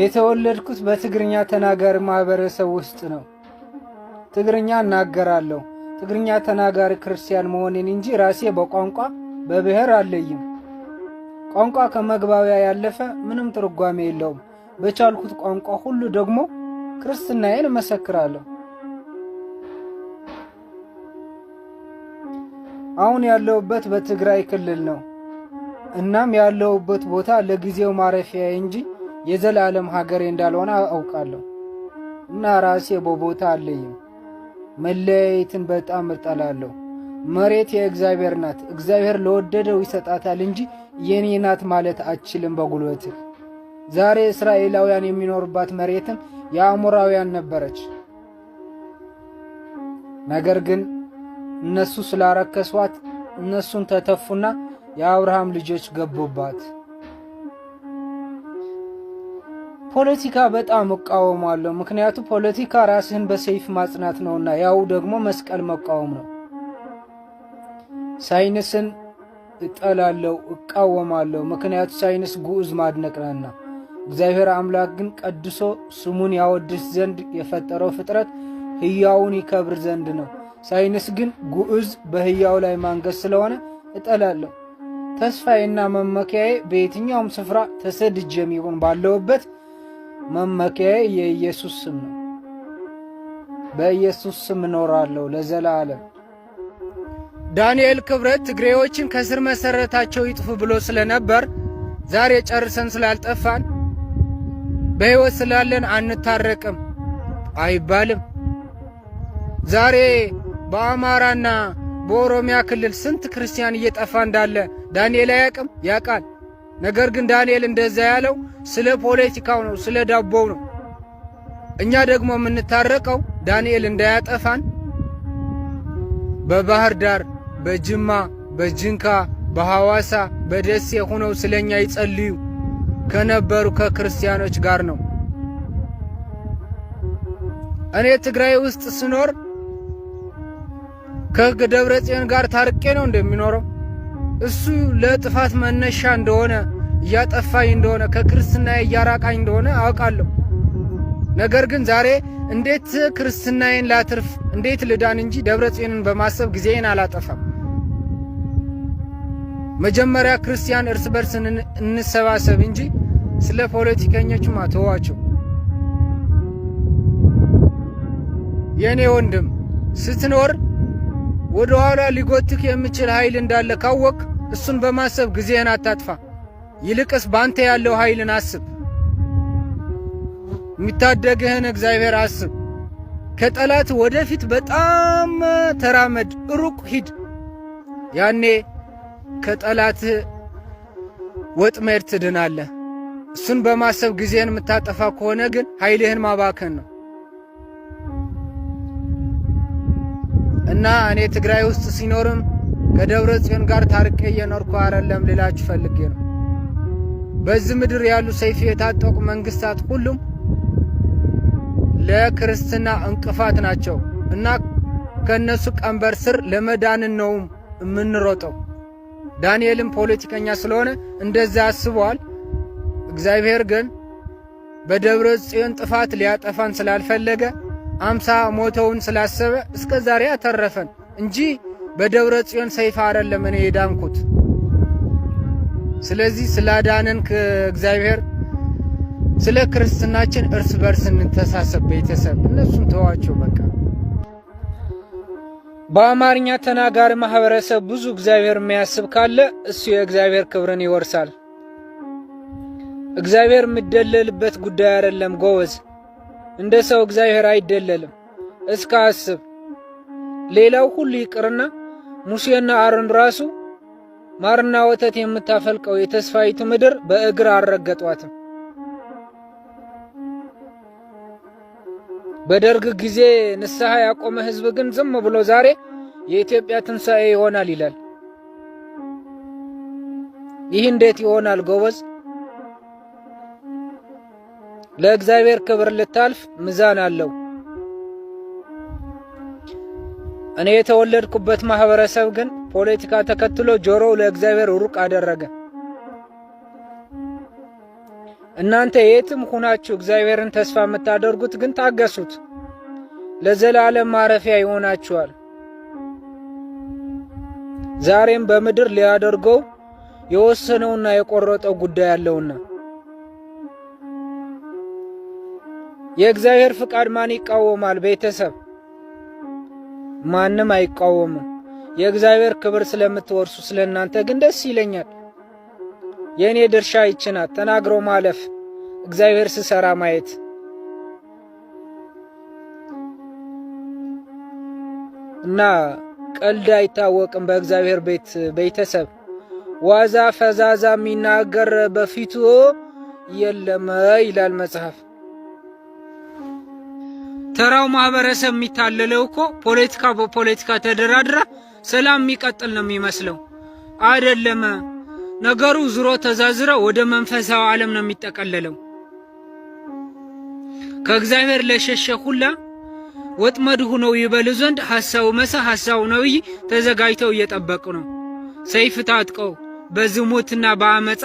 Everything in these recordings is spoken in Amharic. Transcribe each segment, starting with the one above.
የተወለድኩት በትግርኛ ተናጋሪ ማህበረሰብ ውስጥ ነው። ትግርኛ እናገራለሁ። ትግርኛ ተናጋሪ ክርስቲያን መሆኔን እንጂ ራሴ በቋንቋ በብሔር አለይም። ቋንቋ ከመግባቢያ ያለፈ ምንም ትርጓሜ የለውም። በቻልኩት ቋንቋ ሁሉ ደግሞ ክርስትናዬን እመሰክራለሁ። አሁን ያለሁበት በትግራይ ክልል ነው። እናም ያለሁበት ቦታ ለጊዜው ማረፊያ እንጂ የዘላለም ሀገሬ እንዳልሆነ አውቃለሁ እና ራሴ በቦታ አለይም። መለያየትን በጣም እጠላለሁ። መሬት የእግዚአብሔር ናት። እግዚአብሔር ለወደደው ይሰጣታል እንጂ የኔ ናት ማለት አችልም በጉልበት። ዛሬ እስራኤላውያን የሚኖርባት መሬትም የአሞራውያን ነበረች። ነገር ግን እነሱ ስላረከሷት እነሱን ተተፉና የአብርሃም ልጆች ገቡባት። ፖለቲካ በጣም እቃወማለሁ። ምክንያቱም ፖለቲካ ራስህን በሰይፍ ማጽናት ነውና፣ ያው ደግሞ መስቀል መቃወም ነው። ሳይንስን እጠላለሁ፣ እቃወማለሁ። ምክንያቱ ሳይንስ ግዑዝ ማድነቅ ነውና። እግዚአብሔር አምላክ ግን ቀድሶ ስሙን ያወድስ ዘንድ የፈጠረው ፍጥረት ሕያውን ይከብር ዘንድ ነው። ሳይንስ ግን ግዑዝ በሕያው ላይ ማንገስ ስለሆነ እጠላለሁ። ተስፋዬና መመኪያዬ በየትኛውም ስፍራ ተሰድጄም ይሁን ባለሁበት መመኪያዬ የኢየሱስ ስም ነው። በኢየሱስ ስም እኖራለሁ ለዘላለም። ዳንኤል ክብረት ትግሬዎችን ከስር መሰረታቸው ይጥፉ ብሎ ስለነበር ዛሬ ጨርሰን ስላልጠፋን በሕይወት ስላለን አንታረቅም አይባልም። ዛሬ በአማራና በኦሮሚያ ክልል ስንት ክርስቲያን እየጠፋ እንዳለ ዳንኤል አያቅም? ያቃል። ነገር ግን ዳንኤል እንደዛ ያለው ስለ ፖለቲካው ነው፣ ስለ ዳቦው ነው። እኛ ደግሞ የምንታረቀው ዳንኤል እንዳያጠፋን በባህር ዳር፣ በጅማ፣ በጅንካ፣ በሐዋሳ፣ በደሴ ሆነው ስለኛ ይጸልዩ ከነበሩ ከክርስቲያኖች ጋር ነው። እኔ ትግራይ ውስጥ ስኖር ከደብረ ጽዮን ጋር ታርቄ ነው እንደሚኖረው። እሱ ለጥፋት መነሻ እንደሆነ እያጠፋኝ እንደሆነ ከክርስትና እያራቃኝ እንደሆነ አውቃለሁ። ነገር ግን ዛሬ እንዴት ክርስትናዬን ላትርፍ እንዴት ልዳን እንጂ ደብረ ጽዮንን በማሰብ ጊዜን አላጠፋም። መጀመሪያ ክርስቲያን እርስ በርስ እንሰባሰብ እንጂ ስለ ፖለቲከኞቹ ማተዋቸው። የኔ ወንድም ስትኖር ወደ ኋላ ሊጎትክ የሚችል ኃይል እንዳለ ካወቅ እሱን በማሰብ ጊዜህን አታጥፋ። ይልቅስ ባንተ ያለው ኃይልን አስብ። የሚታደግህን እግዚአብሔር አስብ። ከጠላት ወደፊት በጣም ተራመድ፣ ሩቅ ሂድ። ያኔ ከጠላት ወጥመድ ትድናለህ። እሱን በማሰብ ጊዜህን የምታጠፋ ከሆነ ግን ኃይልህን ማባከን ነው። እና እኔ ትግራይ ውስጥ ሲኖርም ከደብረ ጽዮን ጋር ታርቄ እየኖርኩ አይደለም ልላችሁ ፈልጌ ነው። በዚህ ምድር ያሉ ሰይፍ የታጠቁ መንግስታት ሁሉም ለክርስትና እንቅፋት ናቸው እና ከነሱ ቀንበር ስር ለመዳን ነው የምንሮጠው። ዳንኤልም ፖለቲከኛ ስለሆነ እንደዛ አስበዋል። እግዚአብሔር ግን በደብረ ጽዮን ጥፋት ሊያጠፋን ስላልፈለገ 50 ሞተውን ስላሰበ እስከ ዛሬ አተረፈን እንጂ በደብረ ጽዮን ሰይፍ አይደለም እኔ የዳንኩት። ስለዚህ ስላዳነን ከእግዚአብሔር ስለ ክርስትናችን እርስ በርስ እንተሳሰብ። ቤተሰብ እነሱን ተዋቸው በቃ። በአማርኛ ተናጋሪ ማህበረሰብ ብዙ እግዚአብሔር የሚያስብ ካለ እሱ የእግዚአብሔር ክብርን ይወርሳል። እግዚአብሔር የሚደለልበት ጉዳይ አይደለም ጎበዝ። እንደ ሰው እግዚአብሔር አይደለልም። እስከ አስብ። ሌላው ሁሉ ይቅርና ሙሴና አሮን ራሱ ማርና ወተት የምታፈልቀው የተስፋይቱ ምድር በእግር አልረገጧትም። በደርግ ጊዜ ንስሐ ያቆመ ህዝብ ግን ዝም ብሎ ዛሬ የኢትዮጵያ ትንሣኤ ይሆናል ይላል። ይህ እንዴት ይሆናል ጎበዝ? ለእግዚአብሔር ክብር ልታልፍ ሚዛን አለው። እኔ የተወለድኩበት ማህበረሰብ ግን ፖለቲካ ተከትሎ ጆሮው ለእግዚአብሔር ሩቅ አደረገ። እናንተ የትም ሆናችሁ እግዚአብሔርን ተስፋ የምታደርጉት ግን ታገሱት፣ ለዘላለም ማረፊያ ይሆናችኋል። ዛሬም በምድር ሊያደርገው የወሰነውና የቆረጠው ጉዳይ አለውና የእግዚአብሔር ፍቃድ ማን ይቃወማል? ቤተሰብ ማንም አይቃወምም። የእግዚአብሔር ክብር ስለምትወርሱ ስለናንተ ግን ደስ ይለኛል። የእኔ ድርሻ ይችናት ተናግሮ ማለፍ፣ እግዚአብሔር ሲሰራ ማየት። እና ቀልድ አይታወቅም በእግዚአብሔር ቤት ቤተሰብ። ዋዛ ፈዛዛ የሚናገር በፊቱ የለም ይላል መጽሐፍ። ተራው ማህበረሰብ የሚታለለው እኮ ፖለቲካ በፖለቲካ ተደራድራ ሰላም የሚቀጥል ነው የሚመስለው። አይደለም፣ ነገሩ ዙሮ ተዛዝረ ወደ መንፈሳዊ ዓለም ነው የሚጠቀለለው። ከእግዚአብሔር ለሸሸ ሁላ ወጥመድ ሆነው ይበሉ ዘንድ ሐሳው ሐሳው ነው ተዘጋጅተው እየጠበቁ ነው። ሰይፍ ታጥቀው በዝሙትና በአመፃ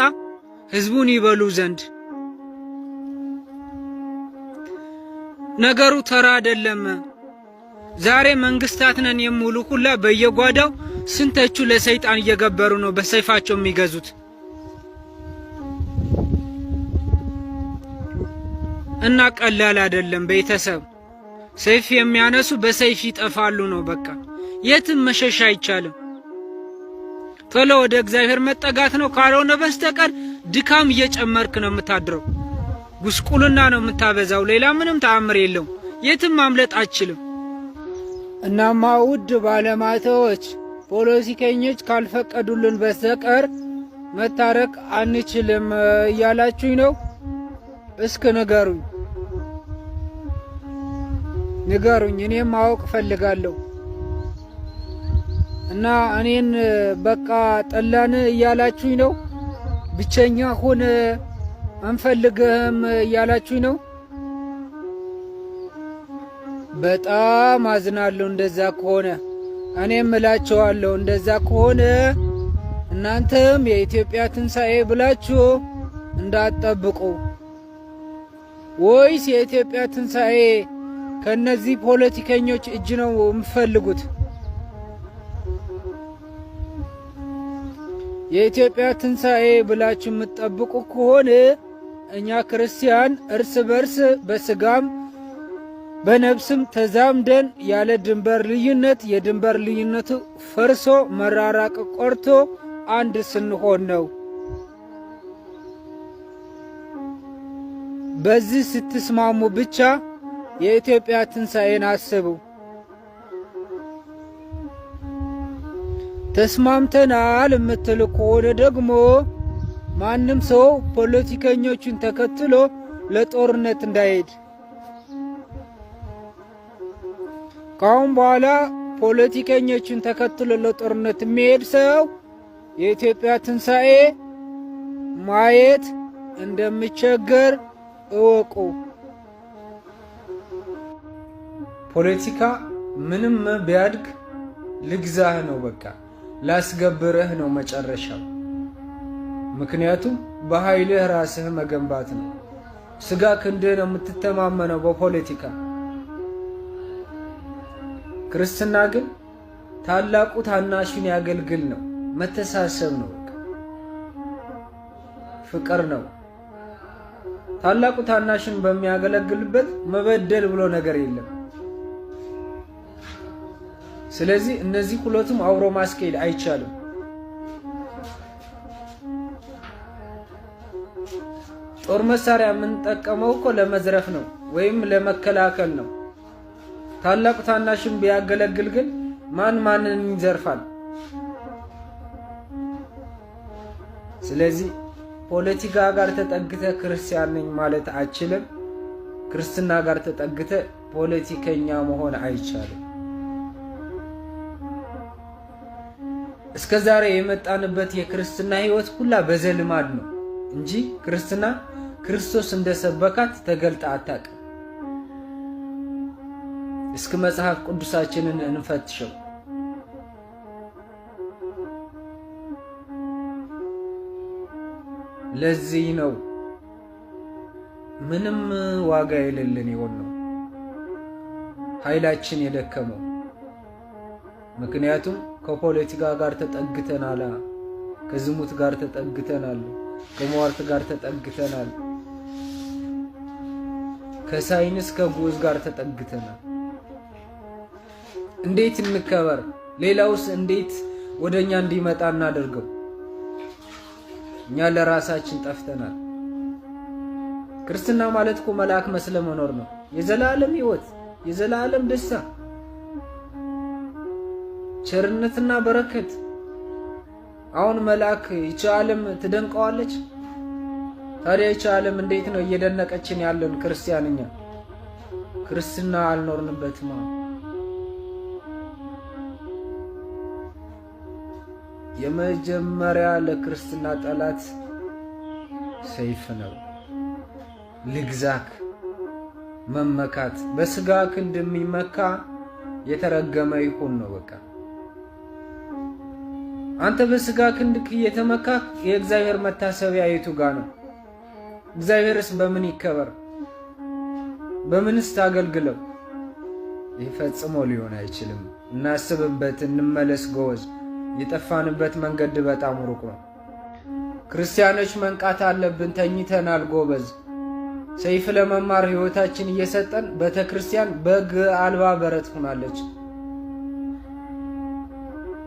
ህዝቡን ይበሉ ዘንድ። ነገሩ ተራ አይደለም። ዛሬ መንግስታት ነን የሚሉ ሁላ በየጓዳው ስንቶቹ ለሰይጣን እየገበሩ ነው በሰይፋቸው የሚገዙት። እና ቀላል አይደለም ቤተሰብ። ሰይፍ የሚያነሱ በሰይፍ ይጠፋሉ ነው በቃ። የትም መሸሽ አይቻልም። ቶሎ ወደ እግዚአብሔር መጠጋት ነው። ካልሆነ በስተቀር ድካም እየጨመርክ ነው የምታድረው። ጉስቁልና ነው የምታበዛው። ሌላ ምንም ተአምር የለው። የትም ማምለጥ አትችልም። እናማ ውድ ባለማተዎች ፖለቲከኞች ካልፈቀዱልን በስተቀር መታረቅ አንችልም እያላችሁኝ ነው። እስከ ንገሩኝ፣ እኔም ማወቅ ፈልጋለሁ። እና እኔን በቃ ጠላን እያላችሁኝ ነው። ብቸኛ ሆነ አንፈልግህም እያላችሁኝ ነው። በጣም አዝናለሁ እንደዛ ከሆነ። እኔም እላችኋለሁ እንደዛ ከሆነ እናንተም የኢትዮጵያ ትንሣኤ ብላችሁ እንዳትጠብቁ። ወይስ የኢትዮጵያ ትንሣኤ ከነዚህ ፖለቲከኞች እጅ ነው የምፈልጉት? የኢትዮጵያ ትንሣኤ ብላችሁ የምትጠብቁ ከሆነ እኛ ክርስቲያን እርስ በርስ በስጋም በነፍስም ተዛምደን ያለ ድንበር ልዩነት የድንበር ልዩነቱ ፈርሶ መራራቅ ቆርቶ አንድ ስንሆን ነው። በዚህ ስትስማሙ ብቻ የኢትዮጵያ ትንሣኤን አስቡ። ተስማምተናል የምትል ከሆነ ደግሞ ማንም ሰው ፖለቲከኞችን ተከትሎ ለጦርነት እንዳይሄድ። ካሁን በኋላ ፖለቲከኞችን ተከትሎ ለጦርነት የሚሄድ ሰው የኢትዮጵያ ትንሣኤ ማየት እንደሚቸገር እወቁ። ፖለቲካ ምንም ቢያድግ ልግዛህ ነው፣ በቃ ላስገብርህ ነው መጨረሻው። ምክንያቱም በኃይልህ ራስህ መገንባት ነው። ስጋ ክንድህ ነው የምትተማመነው በፖለቲካ። ክርስትና ግን ታላቁ ታናሹን ያገልግል ነው፣ መተሳሰብ ነው፣ በቃ ፍቅር ነው። ታላቁ ታናሽን በሚያገለግልበት መበደል ብሎ ነገር የለም። ስለዚህ እነዚህ ሁለቱም አብሮ ማስኬድ አይቻልም። ጦር መሳሪያ የምንጠቀመው እኮ ለመዝረፍ ነው ወይም ለመከላከል ነው። ታላቁ ታናሽን ቢያገለግል ግን ማን ማንን ይዘርፋል? ስለዚህ ፖለቲካ ጋር ተጠግተ ክርስቲያን ነኝ ማለት አችልም። ክርስትና ጋር ተጠግተ ፖለቲከኛ መሆን አይቻልም። እስከ ዛሬ የመጣንበት የክርስትና ሕይወት ሁላ በዘልማድ ነው እንጂ ክርስትና ክርስቶስ እንደሰበካት ተገልጣ አታውቅም። እስከ መጽሐፍ ቅዱሳችንን እንፈትሸው። ለዚህ ነው ምንም ዋጋ የሌለን የሆነው ኃይላችን የደከመው ምክንያቱም ከፖለቲካ ጋር ተጠግተናል፣ ከዝሙት ጋር ተጠግተናል፣ ከሟርት ጋር ተጠግተናል፣ ከሳይንስ ከጉዝ ጋር ተጠግተናል። እንዴት እንከበር? ሌላውስ እንዴት ወደኛ እንዲመጣ እናደርገው? እኛ ለራሳችን ጠፍተናል። ክርስትና ማለት እኮ መልአክ መስለ መኖር ነው። የዘላለም ሕይወት፣ የዘላለም ደስታ፣ ቸርነትና በረከት። አሁን መልአክ ይቺ ዓለም ትደንቀዋለች። ታዲያ ይቺ ዓለም እንዴት ነው እየደነቀችን ያለን? ክርስቲያንኛ ክርስትና አልኖርንበትም። የመጀመሪያ ለክርስትና ጠላት ሰይፍ ነው። ልግዛክ መመካት፣ በስጋ ክንድ የሚመካ የተረገመ ይሁን ነው። በቃ አንተ በስጋ ክንድ እየተመካ የእግዚአብሔር መታሰቢያ የቱ ጋ ነው? እግዚአብሔርስ በምን ይከበር? በምንስ ታገልግለው? ይህ ፈጽሞ ሊሆን አይችልም። እናስብበት፣ እንመለስ ጎበዝ። የጠፋንበት መንገድ በጣም ሩቅ ነው። ክርስቲያኖች መንቃት አለብን። ተኝተናል ጎበዝ። ሰይፍ ለመማር ሕይወታችን እየሰጠን ቤተክርስቲያን በግ አልባ በረት ሆናለች።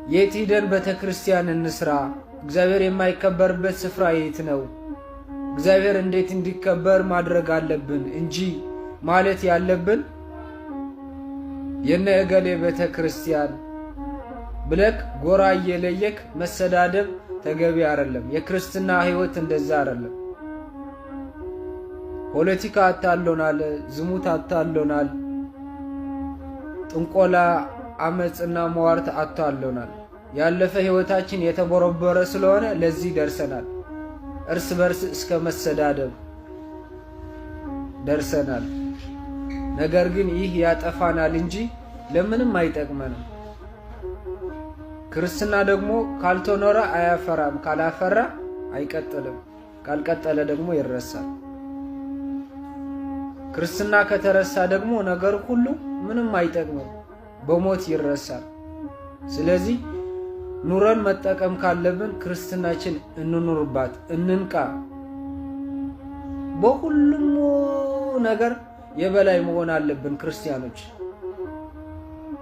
የት ሄደን ቤተክርስቲያን እንስራ? እግዚአብሔር የማይከበርበት ስፍራ የት ነው? እግዚአብሔር እንዴት እንዲከበር ማድረግ አለብን እንጂ ማለት ያለብን የነ እገሌ ቤተክርስቲያን ብለክ ጎራ እየለየክ መሰዳደብ ተገቢ አይደለም። የክርስትና ሕይወት እንደዛ አይደለም። ፖለቲካ አታሎናል፣ ዝሙት አታሎናል፣ ጥንቆላ፣ አመጽና ሟርት አታሎናል። ያለፈ ሕይወታችን የተቦረቦረ ስለሆነ ለዚህ ደርሰናል። እርስ በርስ እስከ መሰዳደብ ደርሰናል። ነገር ግን ይህ ያጠፋናል እንጂ ለምንም አይጠቅመንም። ክርስትና ደግሞ ካልተኖረ አያፈራም፣ ካላፈራ አይቀጥልም፣ ካልቀጠለ ደግሞ ይረሳል። ክርስትና ከተረሳ ደግሞ ነገር ሁሉ ምንም አይጠቅምም፣ በሞት ይረሳል። ስለዚህ ኑረን መጠቀም ካለብን ክርስትናችን እንኑርባት፣ እንንቃ። በሁሉም ነገር የበላይ መሆን አለብን ክርስቲያኖች።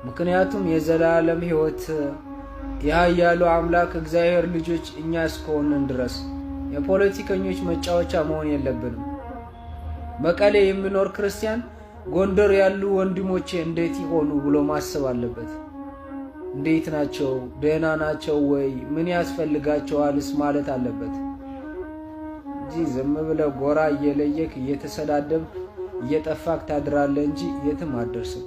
ምክንያቱም የዘላለም ሕይወት የኃያሉ አምላክ እግዚአብሔር ልጆች እኛ እስከሆንን ድረስ የፖለቲከኞች መጫወቻ መሆን የለብንም። መቀሌ የሚኖር ክርስቲያን ጎንደር ያሉ ወንድሞቼ እንዴት ይሆኑ ብሎ ማሰብ አለበት። እንዴት ናቸው? ደህና ናቸው ወይ? ምን ያስፈልጋቸዋልስ ማለት አለበት እንጂ ዝም ብለህ ጎራ እየለየክ እየተሰዳደብ እየጠፋክ ታድራለህ እንጂ የትም አትደርስም።